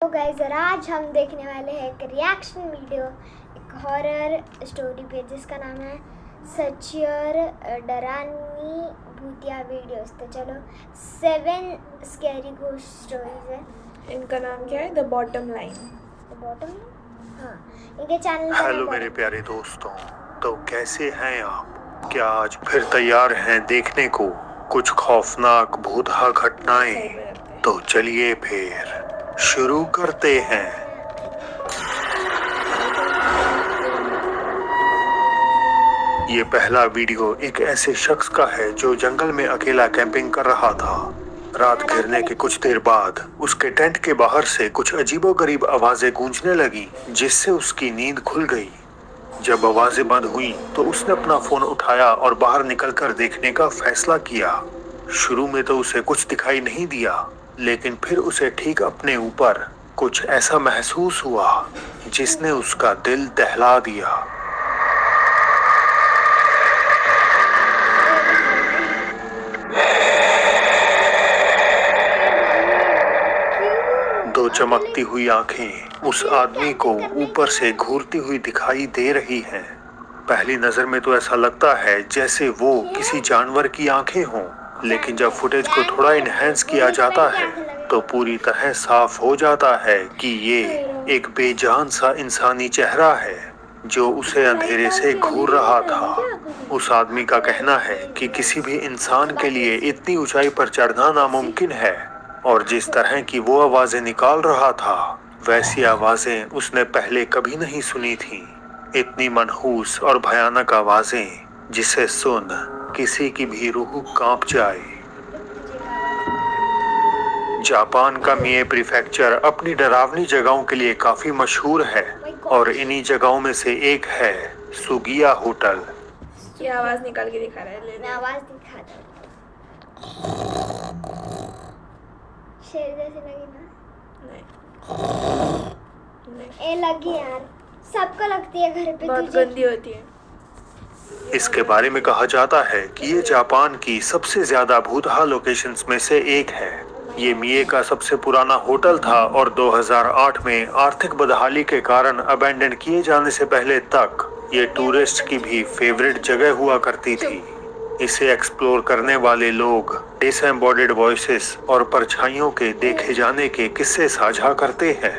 तो गाइस आज हम देखने वाले हैं एक रिएक्शन वीडियो, एक हॉरर स्टोरी पे जिसका नाम है सचियर डरानी भूतिया वीडियोस। तो चलो 7 स्कैरी घोस्ट स्टोरीज है। इनका नाम क्या है? The bottom line. The bottom, हाँ, इनके चैनल का हेलो मेरे प्यारे दोस्तों, तो कैसे हैं आप? क्या आज फिर तैयार हैं देखने को कुछ खौफनाक भूतहा घटनाएं? तो चलिए फिर शुरू करते हैं। ये पहला वीडियो एक ऐसे शख्स का है जो जंगल में अकेला कैंपिंग कर रहा था। रात घिरने के कुछ देर बाद उसके टेंट के बाहर से कुछ अजीबोगरीब आवाजें गूंजने लगी, जिससे उसकी नींद खुल गई। जब आवाजें बंद हुई तो उसने अपना फोन उठाया और बाहर निकलकर देखने का फैसला किया। शुरू में तो उसे कुछ दिखाई नहीं दिया, लेकिन फिर उसे ठीक अपने ऊपर कुछ ऐसा महसूस हुआ जिसने उसका दिल दहला दिया। दो चमकती हुई आंखें उस आदमी को ऊपर से घूरती हुई दिखाई दे रही हैं। पहली नजर में तो ऐसा लगता है जैसे वो किसी जानवर की आंखें हों, लेकिन जब फुटेज को थोड़ा इनहेंस किया जाता है तो पूरी तरह साफ हो जाता है कि ये एक बेजान सा इंसानी चेहरा है जो उसे अंधेरे से घूर रहा था। उस आदमी का कहना है कि किसी भी इंसान के लिए इतनी ऊंचाई पर चढ़ना नामुमकिन है, और जिस तरह की वो आवाजें निकाल रहा था वैसी आवाजें उसने पहले कभी नहीं सुनी थी। इतनी मनहूस और भयानक आवाजें जिसे सुन किसी की भी रूह कांप जाए। जापान का मिए प्रीफेक्चर अपनी डरावनी जगहों के लिए काफी मशहूर है, और इन्हीं जगहों में से एक है सुगिया होटल। ये आवाज निकाल के दिखा रहा है। मैं आवाज दिखा दूं। शेर जैसी लगी ना? नहीं। ए लगी यार, सबको लगती है घर पे। बहुत गंदी होती है। इसके बारे में कहा जाता है कि ये जापान की सबसे ज्यादा भूतहा लोकेशंस में से एक है। ये मिए का सबसे पुराना होटल था और 2008 में आर्थिक बदहाली के कारण अबैंडन किए जाने से पहले तक ये टूरिस्ट की भी फेवरेट जगह हुआ करती थी। इसे एक्सप्लोर करने वाले लोग डिसएम्बॉडिड वॉइसेस और परछाइयों के देखे जाने के किस्से साझा करते हैं।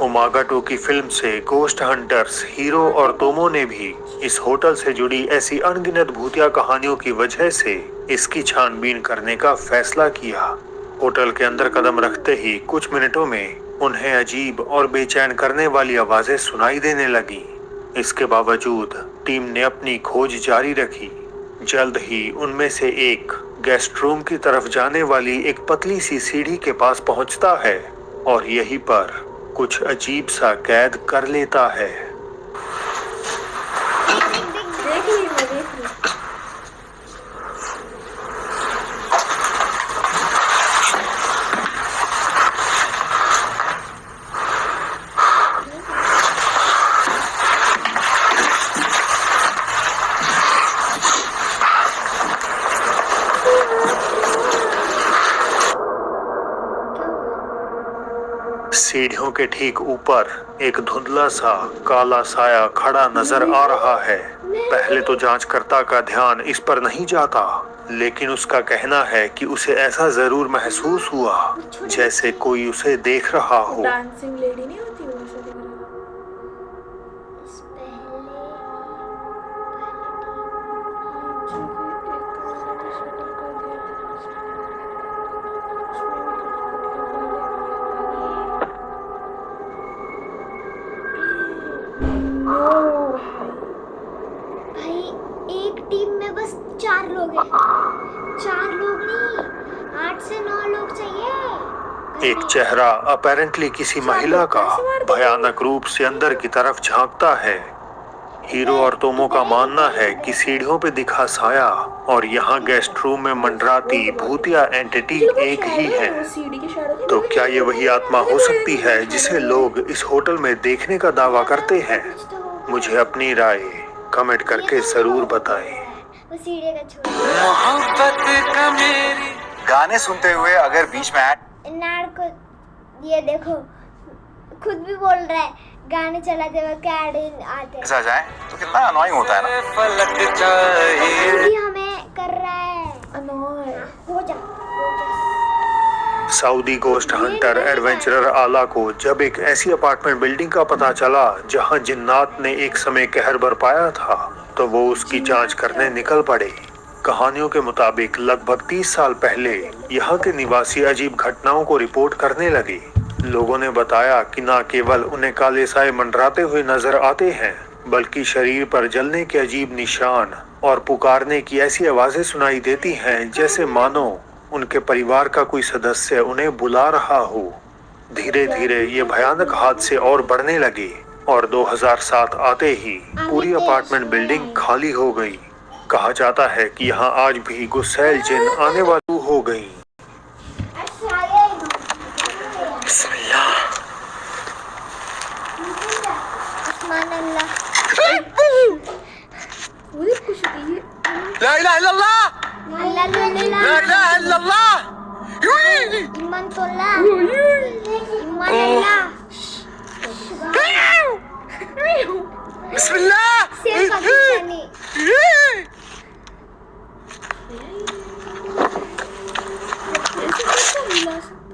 ओमागाटो की फिल्म से गोस्ट हंटर्स हीरो और तोमो ने भी इस होटल से जुड़ी ऐसी अनगिनत भूतिया कहानियों की वजह से इसकी छानबीन करने का फैसला किया। होटल के अंदर कदम रखते ही कुछ मिनटों में उन्हें अजीब और बेचैन करने वाली आवाजें सुनाई देने लगी। इसके बावजूद टीम ने अपनी खोज जारी रखी। जल्द ही उनमें से एक गेस्ट रूम की तरफ जाने वाली एक पतली सी सीढ़ी के पास पहुंचता है और यहीं पर कुछ अजीब सा कैद कर लेता है। देख ली मैं, देख ली। सीढ़ियों के ठीक ऊपर एक धुंधला सा काला साया खड़ा नजर आ रहा है। पहले तो जांचकर्ता का ध्यान इस पर नहीं जाता, लेकिन उसका कहना है कि उसे ऐसा जरूर महसूस हुआ जैसे कोई उसे देख रहा हो। डांसिंग लेडी नहीं होती वो, ऐसा दिख रहा है। इस पहले भाई एक टीम में बस 4 लोग हैं। 4 लोग नहीं, 8 से 9 लोग चाहिए। एक चेहरा अपेरेंटली किसी महिला का भयानक रूप से अंदर की तरफ झांकता है। हीरो और तोमो का मानना है कि सीढ़ियों पे दिखा साया और यहाँ गेस्ट रूम में मंडराती भूतिया एंटिटी एक ही है। तो क्या ये वही आत्मा हो सकती है जिसे लोग इस होटल में देखने का दावा करते हैं? मुझे अपनी राय कमेंट करके जरूर बताएं। मोहब्बत का मेरी गाने सुनते हुए अगर बीच में नाड़ को ये देखो, खुद भी बोल रहा है गाने चलाते वक्त ऐड आते हैं। ऐसा जाए तो कितना अनोइंग होता है ना। अभी हमें कर रहा है अनोय। हो जा सऊदी गोस्ट हंटर एडवेंचरर आला को जब एक ऐसी अपार्टमेंट बिल्डिंग का पता चला जहां जिन्नात ने एक समय कहर बरपाया था, तो वो उसकी जांच करने निकल पड़े। कहानियों के मुताबिक लगभग 30 साल पहले यहाँ के निवासी अजीब घटनाओं को रिपोर्ट करने लगे। लोगों ने बताया कि न केवल उन्हें काले साए मंडराते हुए नजर आते हैं, बल्कि शरीर पर जलने के अजीब निशान और पुकारने की ऐसी आवाजें सुनाई देती हैं जैसे मानो उनके परिवार का कोई सदस्य उन्हें बुला रहा हो। धीरे धीरे ये भयानक हादसे और बढ़ने लगे और 2007 आते ही पूरी अपार्टमेंट बिल्डिंग खाली हो गई। कहा जाता है कि यहाँ आज भी गुस्सैल जिन आने वाली हो गई। बिस्मिल्लाह। ला इलाहा इल्लल्लाह, ला इलाहा इल्लल्लाह। इमान तोला इमान अल्लाह बिस्मिल्लाह। शेर पाकिस्तानी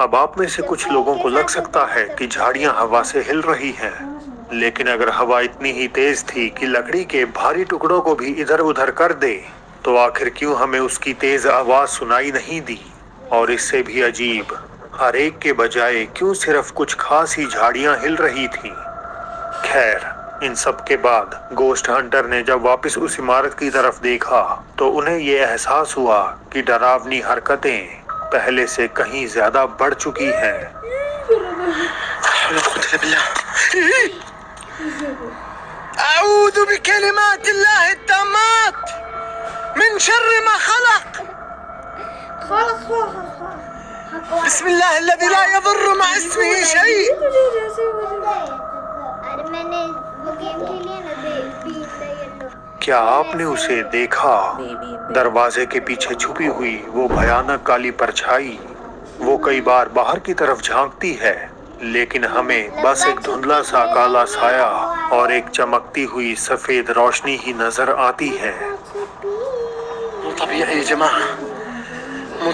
अब आप में से कुछ लोगों को लग सकता है कि झाड़ियां हवा से हिल रही हैं, लेकिन अगर हवा इतनी ही तेज थी कि लकड़ी के भारी टुकड़ों को भी इधर उधर कर दे, तो आखिर क्यों हमें उसकी तेज आवाज सुनाई नहीं दी? और इससे भी अजीब, हर एक के बजाय क्यों सिर्फ कुछ खास ही झाड़ियां हिल रही थीं? खैर, इन सब के बाद गोस्ट हंटर ने जब वापस उस इमारत की तरफ देखा, तो उन्हें ये एहसास हुआ कि डरावनी हरकतें पहले से कहीं ज्यादा बढ़ चुकी हैं। अऊज़ु बिकलिमातिल्लाहि ताम्मात मिन शर्रि मा खलक। बिस्मिल्लाहिल्लज़ी ला यज़ुर्रु मअ इस्मिही शै। अरे मैंने वो गेम खेली है ना बी द येलो। क्या आपने उसे देखा? दरवाजे के पीछे छुपी हुई वो भयानक काली परछाई। वो कई बार बाहर की तरफ झांकती है, लेकिन हमें बस एक धुंधला सा काला साया और एक चमकती हुई सफेद रोशनी ही नजर आती है। मो तबीዒ या जमाआ, मो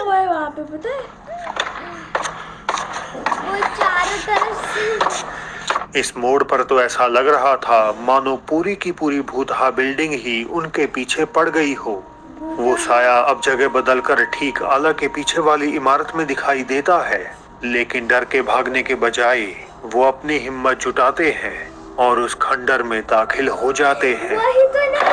हुआ है वहाँ पे, पता है? वो चारों तरफ से। इस मोड़ पर तो ऐसा लग रहा था मानो पूरी की पूरी भूतहा बिल्डिंग ही उनके पीछे पड़ गई हो। वो साया अब जगह बदलकर ठीक आला के पीछे वाली इमारत में दिखाई देता है, लेकिन डर के भागने के बजाय वो अपनी हिम्मत जुटाते हैं और उस खंडर में दाखिल हो जाते हैं। वही तो नहीं।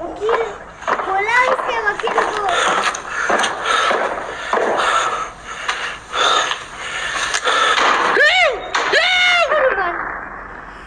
वकील बोला उसके वकील को।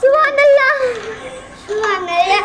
सुभान अल्लाह सुभान अल्लाह।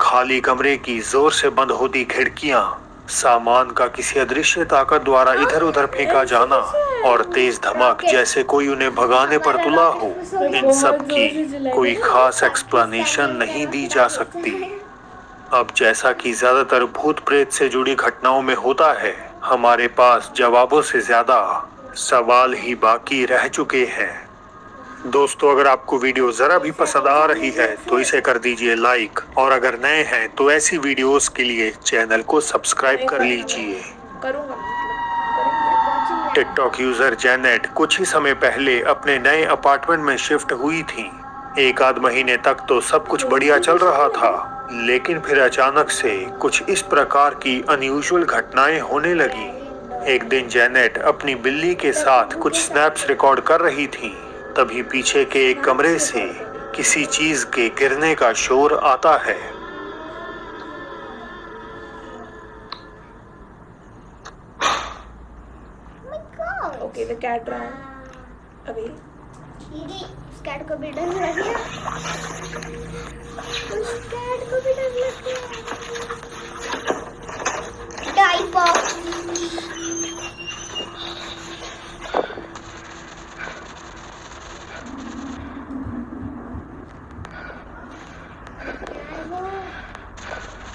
खाली कमरे की जोर से बंद होती खिड़कियां, सामान का किसी अदृश्य ताकत द्वारा इधर उधर फेंका जाना और तेज धमाक जैसे कोई उन्हें भगाने पर तुला हो, इन सब की कोई खास एक्सप्लेनेशन नहीं दी जा सकती। अब जैसा कि ज्यादातर भूत प्रेत से जुड़ी घटनाओं में होता है, हमारे पास जवाबों से ज्यादा सवाल ही बाकी रह चुके हैं। दोस्तों, अगर आपको वीडियो जरा भी पसंद आ रही है तो इसे कर दीजिए लाइक, और अगर नए हैं तो ऐसी वीडियोस के लिए चैनल को सब्सक्राइब कर लीजिए। करूँगा, मतलब करेंगे। टिकटॉक यूजर जेनेट कुछ ही समय पहले अपने नए अपार्टमेंट में शिफ्ट हुई थी। एक आध महीने तक तो सब कुछ बढ़िया चल रहा था, लेकिन फिर अचानक से कुछ इस प्रकार की अनयूजुअल घटनाएं होने लगी। एक दिन जेनेट अपनी बिल्ली के साथ कुछ स्नैप्स रिकॉर्ड कर रही थी। तभी पीछे के एक कमरे से किसी चीज के गिरने का शोर आता है। ओके, द कैट रन अभी। उस कैट को भी डर लग गया। उस कैट को भी डर लग गया। डाइपर।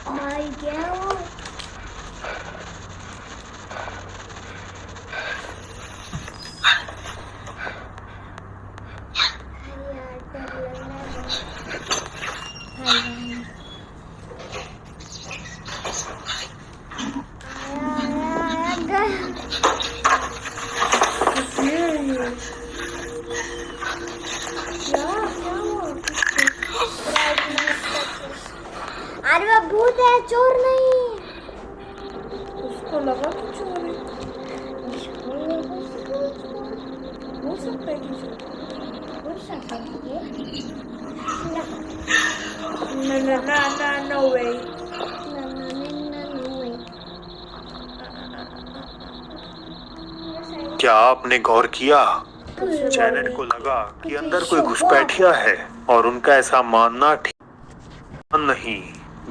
मर गया वो। अरे वो भूत है, चोर नहीं। उसको लगा कि चोर है, हो सकता है कि चोर। हो सकता है ये। No way। क्या आपने गौर किया? जेनेट को लगा कि अंदर कोई घुसपैठिया है और उनका ऐसा मानना ठीक नहीं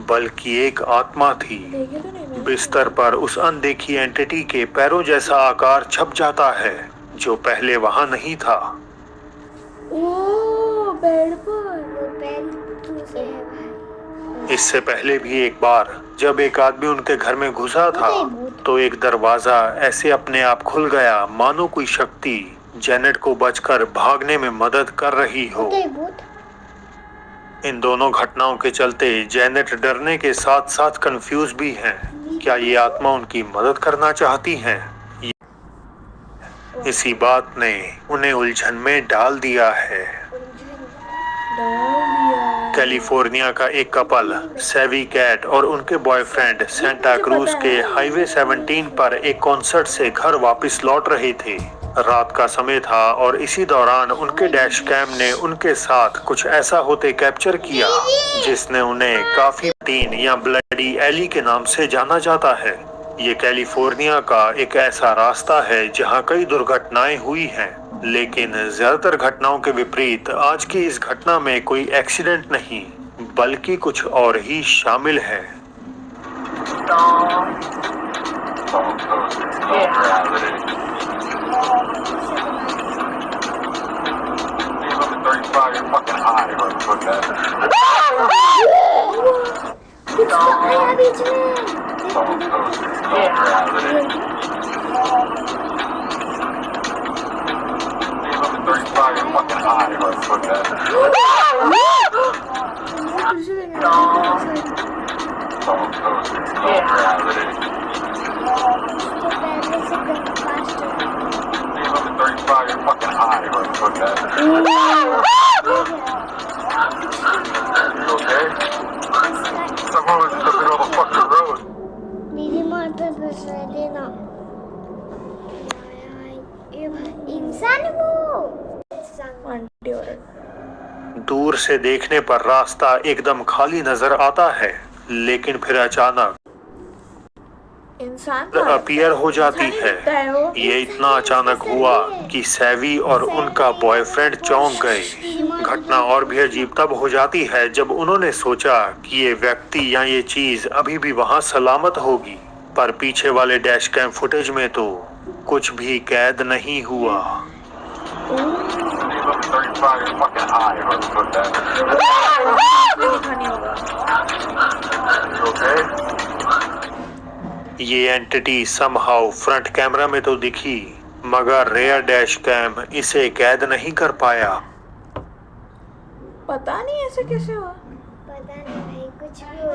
बल्कि एक आत्मा थी। देखे तो नहीं मैंने। बिस्तर पर उस अनदेखी एंटिटी के पैरों जैसा आकार छप जाता है जो पहले वहां नहीं था। ओ बेड पर। वो पैर से है भाई। इससे पहले भी एक बार जब एक आदमी उनके घर में घुसा था तो एक दरवाजा ऐसे अपने आप खुल गया मानो कोई शक्ति जेनेट को बचकर भागने में मदद कर रही हो। भूत। इन दोनों घटनाओं के चलते जेनेट डरने के साथ साथ कंफ्यूज भी हैं। क्या ये आत्मा उनकी मदद करना चाहती हैं? इसी बात ने उन्हें उलझन में डाल दिया है। कैलिफोर्निया का एक कपल सेवी कैट और उनके बॉयफ्रेंड सेंटा क्रूज के हाईवे 17 पर एक कॉन्सर्ट से घर वापस लौट रहे थे। रात का समय था और इसी दौरान उनके डैश कैम ने उनके साथ कुछ ऐसा होते कैप्चर किया जिसने उन्हें काफी टीन या ब्लडी एली के नाम से जाना जाता है। ये कैलिफोर्निया का एक ऐसा रास्ता है जहां कई दुर्घटनाएं हुई हैं, लेकिन ज्यादातर घटनाओं के विपरीत आज की इस घटना में कोई एक्सीडेंट नहीं बल्कि कुछ और ही शामिल है। कुछ तो आया बीच में। दीदी माता देना इंसान वो दूर से देखने पर रास्ता एकदम खाली नजर आता है, लेकिन फिर अचानक इंसान अपीयर हो जाती है। ये इतना अचानक हुआ कि सेवी और उनका बॉयफ्रेंड चौंक गए। घटना और भी अजीब तब हो जाती है जब उन्होंने सोचा कि ये व्यक्ति या ये चीज अभी भी वहां सलामत होगी, पर पीछे वाले डैश कैम फुटेज में तो कुछ भी कैद नहीं हुआ। ये एंटिटी समहाउ फ्रंट कैमरा में तो दिखी, मगर रेयर डैश कैम इसे कैद नहीं कर पाया। पता नहीं ऐसे कैसे हुआ। पता नहीं भाई, कुछ भी हो।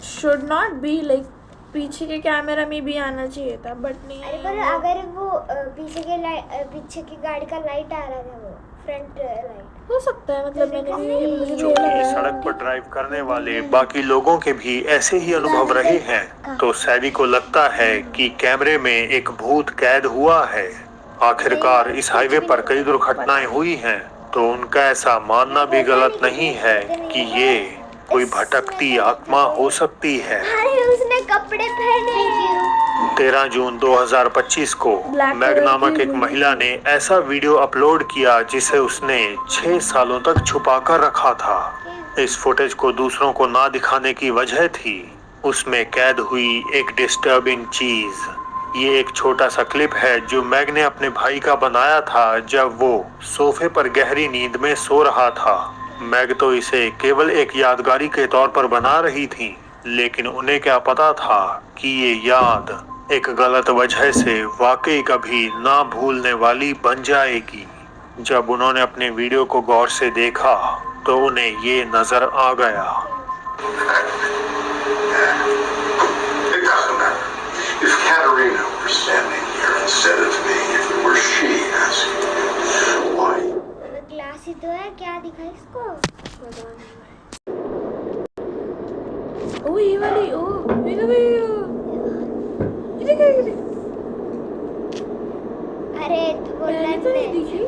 Should not be like पीछे के कैमरा में भी आना चाहिए था बट नहीं अरे पर आया। अगर वो पीछे की गाड़ी का लाइट आ रहा था, वो फ्रंट लाइट हो सकता है, मतलब मैंने भी मुझे भी चूंकि लग रहा सड़क है। पर ड्राइव करने वाले बाकी लोगों के भी ऐसे ही अनुभव रहे हैं, तो सैली को लगता है कि कैमरे में एक भूत कैद हुआ है। आखिरकार इस हाईवे पर कई दुर्घटनाएं हुई हैं, तो उनका ऐसा मानना भी गलत नहीं है कि ये कोई भटकती आत्मा हो सकती है। अरे उसने कपड़े पहने हैं। 13 जून 2025 को मैग नामक एक महिला ने ऐसा वीडियो अपलोड किया जिसे उसने 6 सालों तक छुपा कर रखा था। इस फुटेज को दूसरों को ना दिखाने की वजह थी उसमें कैद हुई एक डिस्टर्बिंग चीज। ये एक छोटा सा क्लिप है जो मैग ने अपने भाई का बनाया था जब वो सोफे पर गहरी नींद में सो रहा था। मैग तो इसे केवल एक यादगारी के तौर पर बना रही थी, लेकिन उन्हें क्या पता था कि ये याद एक गलत वजह से वाकई कभी ना भूलने वाली बन जाएगी। जब उन्होंने अपने वीडियो को गौर से देखा तो उन्हें ये नजर आ गया। It doesn't matter. If Katerina were standing here instead of me, if it were she asking you, why? Glass ही तो है, क्या दिखा इसको? ओ ये वाली, ओ ये तो ये देख। अरे वो मैंने तो नहीं दिखी।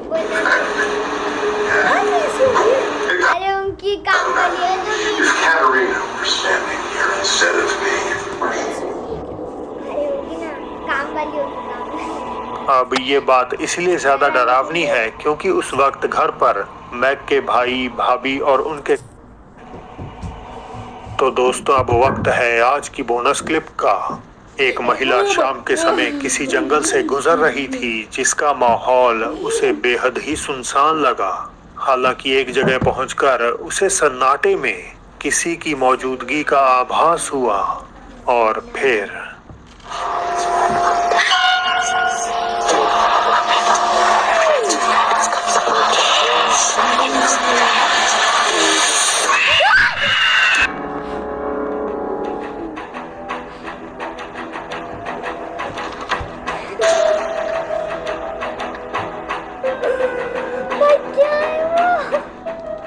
अरे उनकी काम वाली है जो If Katerina were standing here instead of me, if it were she. अरे होगी ना, काम वाली होगी, काम वाली। अब ये बात इसलिए ज्यादा डरावनी है क्योंकि उस वक्त घर पर मैग के भाई, भाभी और उनके। तो दोस्तों अब वक्त है आज की बोनस क्लिप का। एक महिला शाम के समय किसी जंगल से गुजर रही थी जिसका माहौल उसे बेहद ही सुनसान लगा। हालांकि एक जगह पहुंचकर उसे सन्नाटे में किसी की मौजूदगी का आभास हुआ और फिर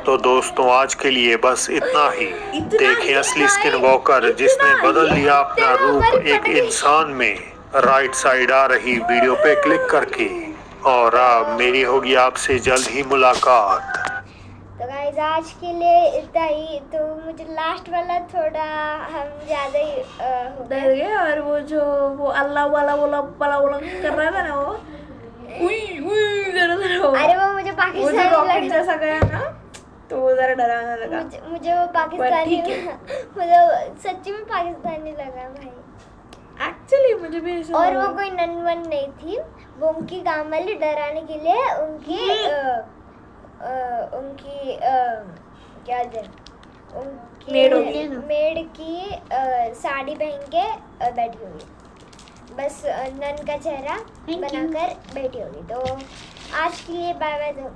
तो दोस्तों आज के लिए बस इतना ही। देखें असली स्किन वॉकर जिसने बदल लिया अपना रूप एक इंसान में, राइट साइड आ रही वीडियो पे क्लिक करके। और अब मेरी होगी आपसे जल्द ही मुलाकात। तो गाइस आज के लिए इतना ही। तो मुझे लास्ट वाला थोड़ा हम ज्यादा ही हो डर गए। गए। और वो जो वो अल्लाह वाला कर रहा था ना, वो कर रहा था वो। अरे वो मुझे वो जो पाकिस्तानी रॉकेट लगा। जैसा गया ना, तो वो जरा डरावना लगा। मुझे वो पाकिस्तानी ठीक है। मुझे सच्ची में पाकिस्तानी लगा भाई। एक्चुअली मुझे भी ऐसा और लगा। वो कोई नन-वन नहीं थी, वो उनकी काम वाली डराने के लिए उनकी क्या उनकी मेड होगी। मेड की साड़ी पहन के बैठी होगी, बस नन का चेहरा बनाकर बैठी होगी। तो आज के लिए बाय बाय।